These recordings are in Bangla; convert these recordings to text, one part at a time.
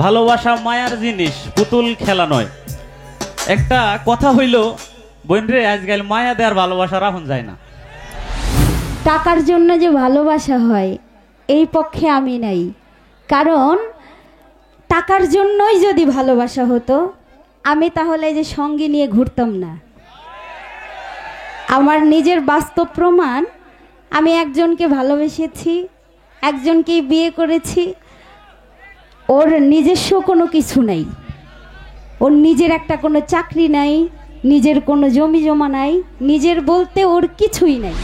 ভালোবাসা মায়ার জিনিস, পুতুল খেলা নয়। একটা কথা হইল বোন রে, আজকাল মায়া দেওয়ার ভালোবাসা রাখুন যায় না। টাকার জন্য যে ভালোবাসা হয় এই পক্ষে আমি নাই, কারণ টাকার জন্যই যদি ভালোবাসা হতো আমি তাহলে যে সঙ্গী নিয়ে ঘুরতাম না। আমার নিজের বাস্তব প্রমাণ, আমি একজনকে ভালোবেসেছি, একজনকেই বিয়ে করেছি। ওর নিজস্ব কোনো কিছু নাই, ওর নিজের একটা কোনো চাকরি নাই, নিজের কোনো জমি জমা নাই, নিজের বলতে ওর কিছুই নাই।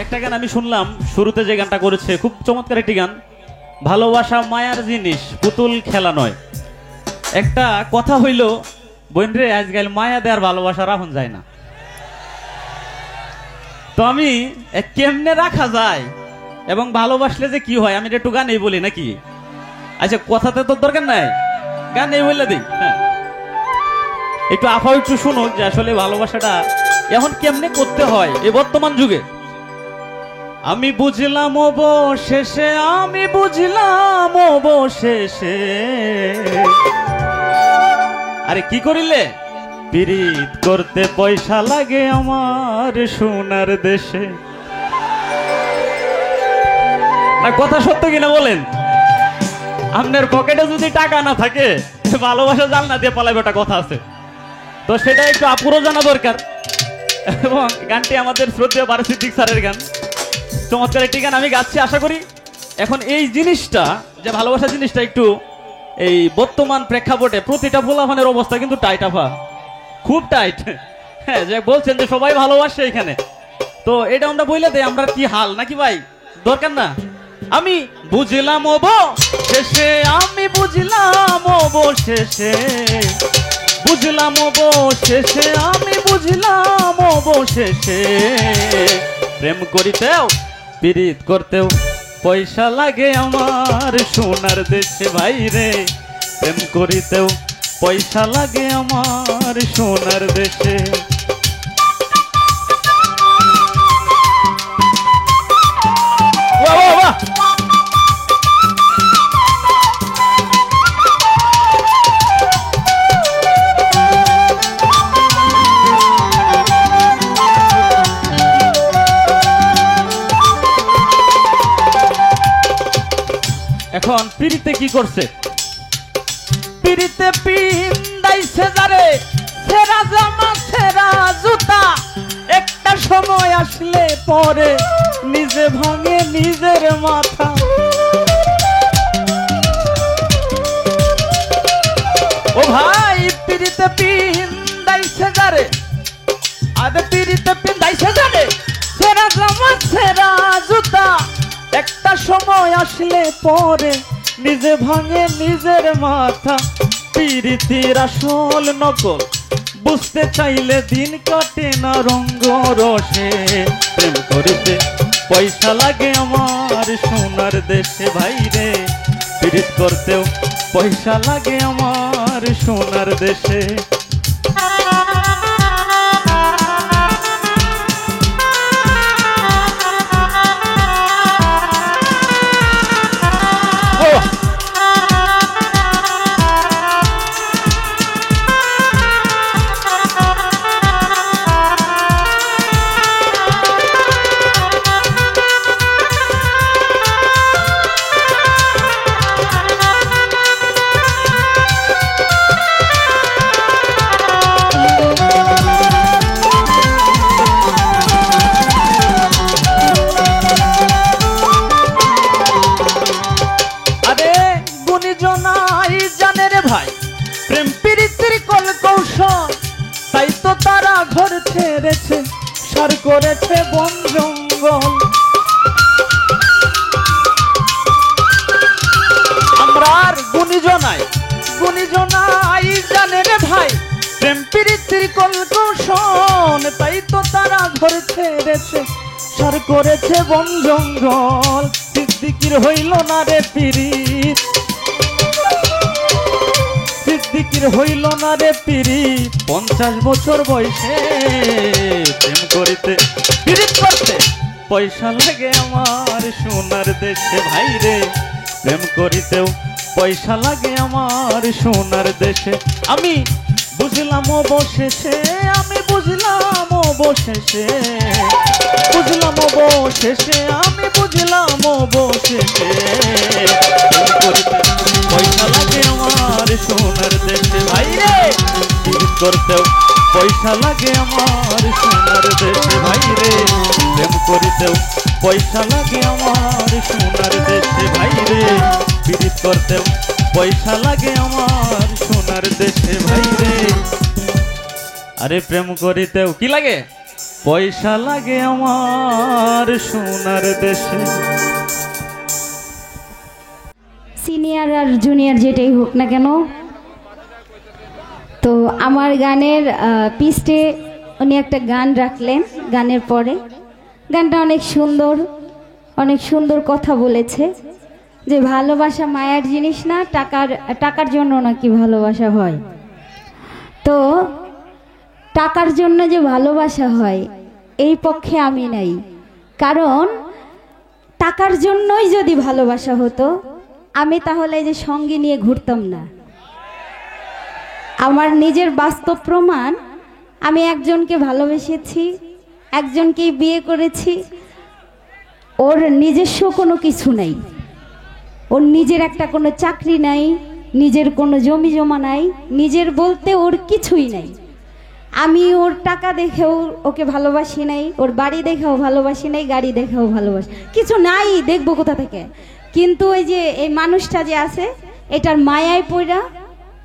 একটা গান আমি শুনলাম, শুরুতে যে গানটা করেছে খুব চমৎকার একটি গান, ভালোবাসা মায়ার জিনিস, পুতুল খেলা নয়। একটা কথা হইল বোন রে, আজকাল মায়া দেওয়ার ভালোবাসা রাখুন যায় না। তো আমি কেমনে রাখা যায় এবং ভালোবাসলে যে কি হয় আমি একটু গানেই বলি নাকি? আচ্ছা, কথাতে তোর দরকার নাই, গানেই বললে দিই। হ্যাঁ, একটু আফাও একটু শুনো যে আসলে ভালোবাসাটা এখন কেমনে করতে হয় এই বর্তমান যুগে। আমি বুঝলাম অবশেষে, আমি বুঝলাম অবশেষে। আরে কি করিলে? পিরিত করতে পয়সা লাগে আমার সোনার দেশে। না, কথা সত্য কিনা বলেন? আপনার পকেটে যদি টাকা না থাকে ভালোবাসা জানলা দিয়ে পালাবে, একটা কথা আছে। তো সেটা একটু আপুরও জানা দরকার। এবং গানটি আমাদের শ্রদ্ধেয় বারসিদ্দিক স্যারের গান, চমৎকার একটি গান আমি গাচ্ছি। আশা করি এখন এই জিনিসটা, যে ভালোবাসা জিনিসটা, একটু এই বর্তমান প্রেক্ষাপটে প্রতিটা পোলাপানের অবস্থা কিন্তু টাইট, আফা খুব টাইট। হ্যাঁ, যে বলছেন যে সবাই ভালোবাসে এখানে, তো এটা আমরা বইলে দেই আমরা কি হাল নাকি ভাই? দরকার না। আমি বুঝলাম অবশেষে, আমি বুঝলাম অবশেষে, বুঝলাম অবশেষে, আমি বুঝলাম অবশেষে। প্রেম করিতেও পিরিত করতেও পয়সা লাগে আমার সোনার দেশে ভাই রে। প্রেম করিতেও পয়সা লাগে আমার সোনার দেশে। বাহ বাহ। এখন পিড়িতে কি করছে? পিড়িতে পিন্দাইছে যারে সেরা জামা সেরা জুতা, একটা সময় আসলে পরে নিজে ভাঙে নিজের মাথা। ও ভাই, পিড়িতে পিন্দাইছে যারে, আরে পিড়িতে পিন্দাইছে যারে সেরা জামা সেরা জুতা, একটা সময় আসলে পরে নিজে ভাঙে নিজের মাথা। পিরিতির আসল নকল বুঝতে চাইলে দিন কাটে না রঙ্গ রসে। প্রেম করিতে পয়সা লাগে আমার সোনার দেশে ভাই রে। পিরিত করতেও পয়সা লাগে আমার সোনার দেশে। প্রেম প্রীতির কল কৌশল, তাই তো তারা ঘর ছেড়েছে, সার করেছে বন জঙ্গল। আমরা আর গুণীজনাই জানে রে ভাই, প্রেম প্রীতির কল কৌশল, তাই তো তারা ঘর ছেড়েছে, সার করেছে বন জঙ্গল। সিদ্দিকির হইল না রে পিরিত, ফিকির হইল না রে পিরি 50 বছর বয়সে প্রেম করিতে পিরিত করতে পয়সা লাগে আমার সোনার দেশে ভাই রে প্রেম করিতেও পয়সা লাগে আমার সোনার দেশে আমি বুঝলাম অবশেষে আমি বুঝলাম অবশেষে বুঝলাম অবশেষে আমি বুঝলাম অবশেষে প্রেম করিতে পয়সা লাগে আমার সোনার দেশে ভাই রে পিরিত করতেও পয়সা লাগে আমার সোনার দেশে ভাই রে প্রেম করিতেও পয়সা লাগে আমার সোনার দেশে ভাই রে পিরিত করতেও পয়সা লাগে আমার সোনার দেশে ভাই রে আরে প্রেম করিতেও কি লাগে পয়সা লাগে আমার সোনার দেশে সিনিয়র আর জুনিয়র যেটাই হোক না কেন, তো আমার গানের পিস্টে উনি একটা গান রাখলেন। গানের পরে গানটা অনেক সুন্দর কথা বলেছে যে ভালোবাসা মায়ার জিনিস না, টাকার জন্য নাকি ভালোবাসা হয়। তো টাকার জন্য যে ভালোবাসা হয় এই পক্ষে আমি নাই, কারণ টাকার জন্যই যদি ভালোবাসা হতো আমি তাহলে যে সঙ্গী নিয়ে ঘুরতাম না। আমার নিজের বাস্তব প্রমাণ, আমি একজনকে ভালোবেসেছি, একজনকেই বিয়ে করেছি। ওর নিজস্ব কোনো কিছু নাই, ওর নিজের একটা কোনো চাকরি নাই, নিজের কোনো জমি জমা নাই, নিজের বলতে ওর কিছুই নাই। আমি ওর টাকা দেখেও ওকে ভালোবাসি নাই, ওর বাড়ি দেখেও ভালোবাসি নাই, গাড়ি দেখেও ভালোবাসি, কিছু নাই, দেখবো কোথা থেকে। কিন্তু ওই যে এই মানুষটা যে আছে এটার মায়ায় পড়া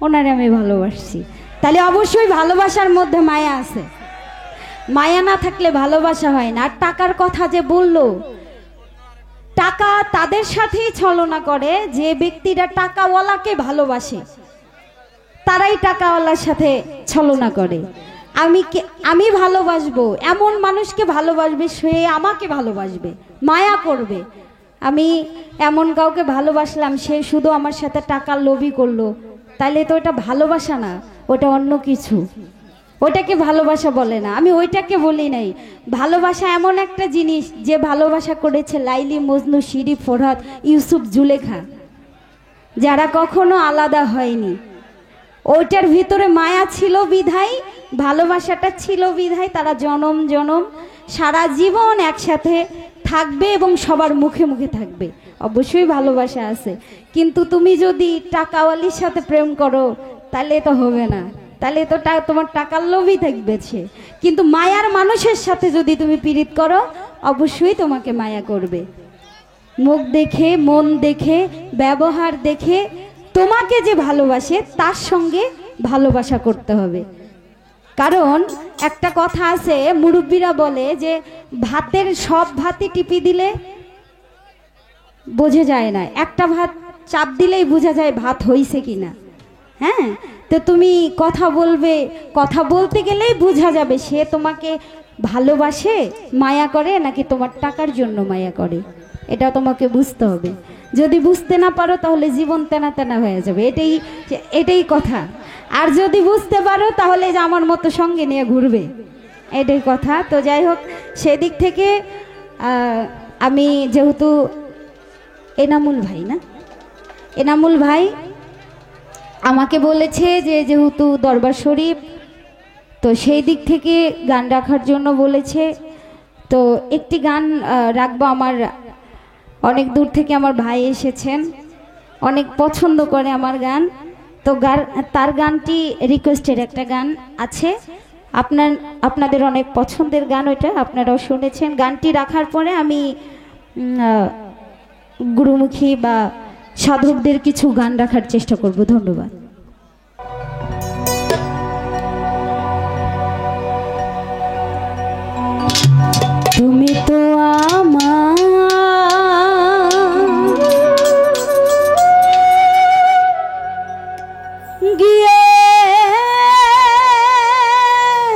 ওনারে আমি ভালোবাসছি। তাহলে অবশ্যই ভালোবাসার মধ্যে মায়া আছে, মায়া না থাকলে ভালোবাসা হয় না। আর টাকার কথা যে বললো, টাকা তাদের সাথেই ছলনা করে যে ব্যক্তিরা টাকাওয়ালাকে ভালোবাসে, তারাই টাকাওয়ালার সাথে ছলনা করে। আমি ভালোবাসবো এমন মানুষকে ভালোবাসবে, সে আমাকে ভালোবাসবে, মায়া করবে। আমি এমন কাউকে ভালোবাসলাম, সে শুধু আমার সাথে টাকার লোভই করলো, তাহলে তো ওটা ভালোবাসা না, ওটা অন্য কিছু, ওইটাকে ভালোবাসা বলে না। আমি ওইটাকে বলি নাই। ভালোবাসা এমন একটা জিনিস যে ভালোবাসা করেছে লাইলি, মজনু, শিরি, ফরহাদ, ইউসুফ, জুলেখা, যারা কখনো আলাদা হয়নি। ওইটার ভিতরে মায়া ছিল বিধায়, ভালোবাসাটা ছিল বিধায় তারা জনম জনম সারা জীবন একসাথে থাকবে এবং সবার মুখে মুখে থাকবে। অবশ্যই ভালোবাসা আছে, কিন্তু তুমি যদি টাকাওয়ালির সাথে প্রেম করো তাহলে তো হবে না, তাহলে তো তোমার টাকার লোভই থাকবে সে। কিন্তু মায়ার মানুষের সাথে যদি তুমি পীড়িত করো অবশ্যই তোমাকে মায়া করবে। মুখ দেখে, মন দেখে, ব্যবহার দেখে তোমাকে যে ভালোবাসে তার সঙ্গে ভালোবাসা করতে হবে। কারণ একটা কথা আছে, মুরব্বীরা বলে যে ভাতের সব ভাতই টিপি দিলে বোঝা যায় না, একটা ভাত চাপ দিলেই বোঝা যায় ভাত হইছে কিনা। হ্যাঁ, তো তুমি কথা বলবে, কথা বলতে গেলেই বোঝা যাবে সে তোমাকে ভালোবাসে, মায়া করে নাকি তোমার টাকার জন্য মায়া করে। এটা তোমাকে বুঝতে হবে। যদি বুঝতে না পারো তাহলে জীবন তেনা তেনা হয়ে যাবে, এটাই কথা। আর যদি বুঝতে পারো তাহলে যে আমার মতো সঙ্গে নিয়ে ঘুরবে, এটাই কথা। তো যাই হোক, সেদিক থেকে আমি যেহেতু এনামুল ভাই আমাকে বলেছে যে যেহেতু দরবার শরীফ, তো সেই দিক থেকে গান রাখার জন্য বলেছে। তো একটি গান রাখবো। আমার অনেক দূর থেকে আমার ভাই এসেছেন, অনেক পছন্দ করে আমার গান। তো তার গানটি রিকোয়েস্টের একটা গান আছে, আপনাদের অনেক পছন্দের গান, ওইটা আপনারাও শুনেছেন। গানটি রাখার পরে আমি গুরুমুখী বা সাধকদের কিছু গান রাখার চেষ্টা করব। ধন্যবাদ। তুমি তো আমার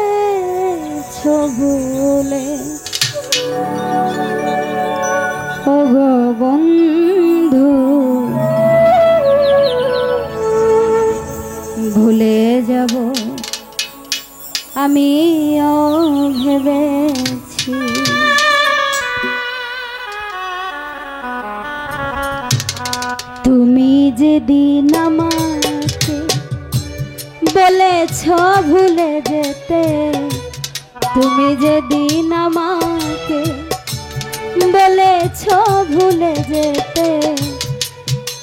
গিয়েছো ভুলে, ও গো বন্ধু ভুলে যাব আমিও ভেবেছি। তুমি যেদিন আমাকে বলেছ ভুলে যেতে, তুমি যেদিন আমাকে বলেছ ভুলে যেতে,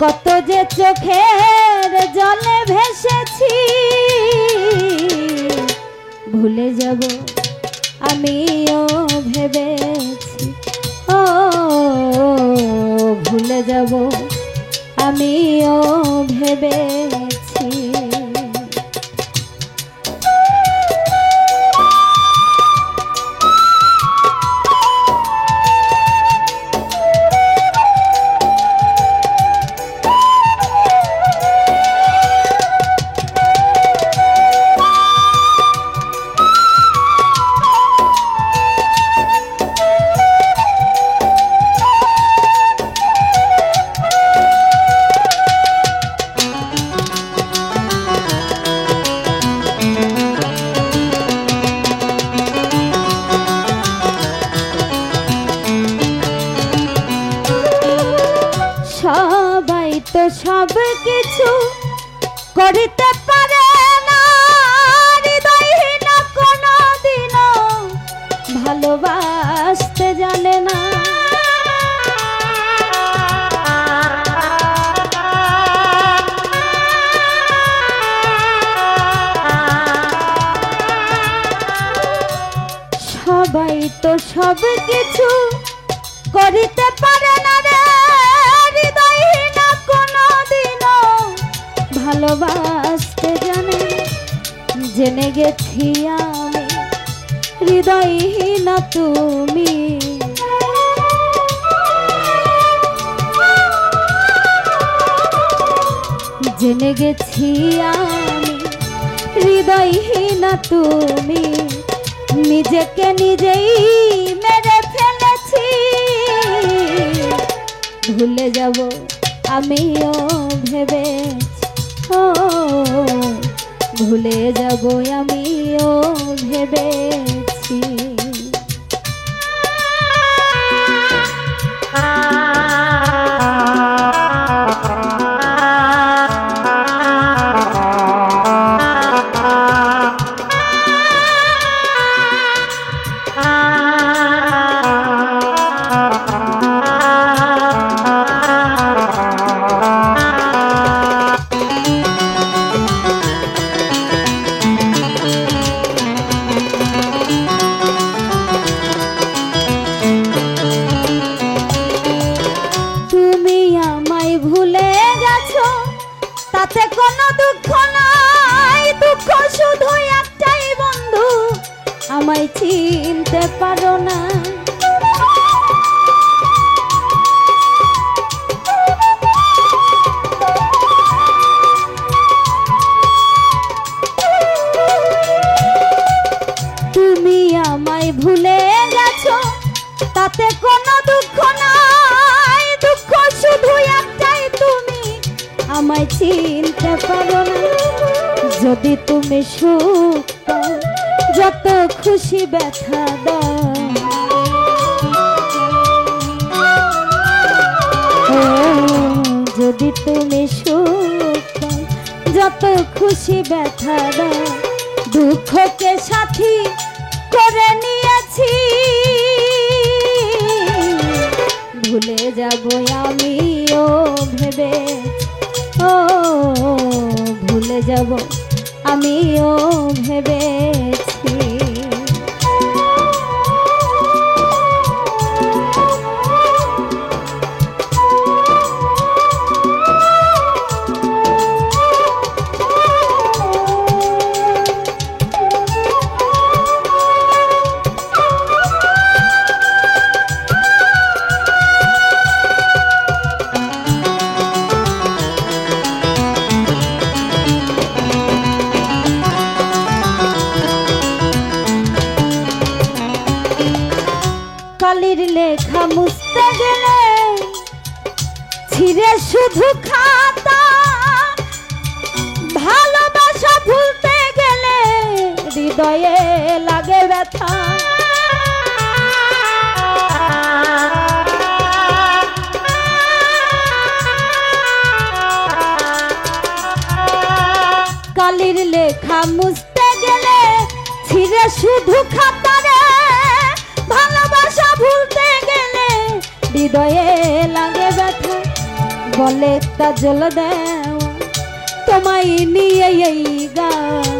কত যে চোখের জলে ভেসেছি। ভুলে যাব আমিও ভেবেছি, ও ভুলে যাব আমিও ভেবেছি। সবাই তো সব কিছু করিতে পারে না, হৃদয়হীন কোনদিনও ভালোবাসতে জানে না। সবাই তো সব কিছু করিতে পারে না রে, হৃদয়হীন কোনদিনও ভালোবাসতে জানে। জেনে গেছি আমি হৃদয়হীন তুমি, জেনে গেছি আমি হৃদয়হীন তুমি, নিজেকে নিজেই মেরে ফেলেছি। ভুলে যাব আমিও ভেবেছি, ও ভুলে যাব আমিও ভেবেছি। তাতে কোনো দুঃখ নাই, দুঃখ শুধু একটাই বন্ধু, আমায় চিনতে পারো না। তুমি আমায় ভুলে গেছো, তাতে কোনো দুঃখ নাই, দুঃখ শুধু একটাই তুমি আমায় চিনতে পারো না। যদি তুমি সুখ পাও, যত খুশি ব্যথা দাও, যদি তুমি সুখ পাও, যত খুশি ব্যথা দাও, দুঃখকে সাথী করে নিয়েছি। ভুলে যাব আমিও ভেবে, ও ভুলে যাব আমিও ভেবেছি। কালির লেখা মুছতে গেলে ছিঁড়ে শুধু খাতা, ভালোবাসা কালির লেখা মুছতে গেলে ছিঁড়ে শুধু খাতারে, ভালোবাসা ভুলতে গেলে হৃদয়ে লাগে ব্যথা। বলে কাজল দেওয়া তোমায় নিয়ে এই গান,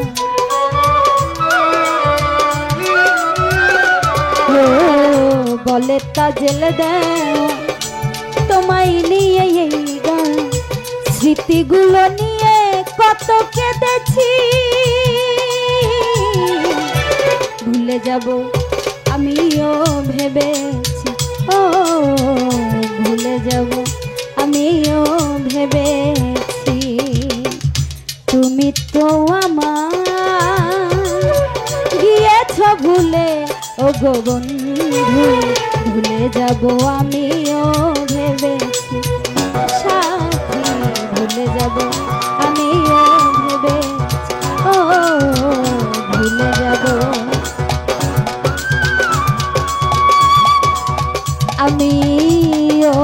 ও বলে কাজল দেওয়া তোমায় নিয়ে এই গান। স্মৃতিগুলো নিয়ে কত কেঁদেছি, ভুলে যাব আমিও ভেবেছি, ও ভুলে যাব আমিও ভেবেছি। তুমি তো আমার গিয়েছ ভুলে, ও গো বন্ধু ভুলে যাব আমিও ভেবেছি। সাথী ভুলে যাব আমিও ভেবেছি, ও ভুলে যাব আমিও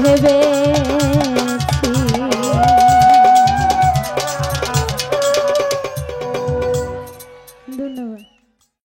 ভেবে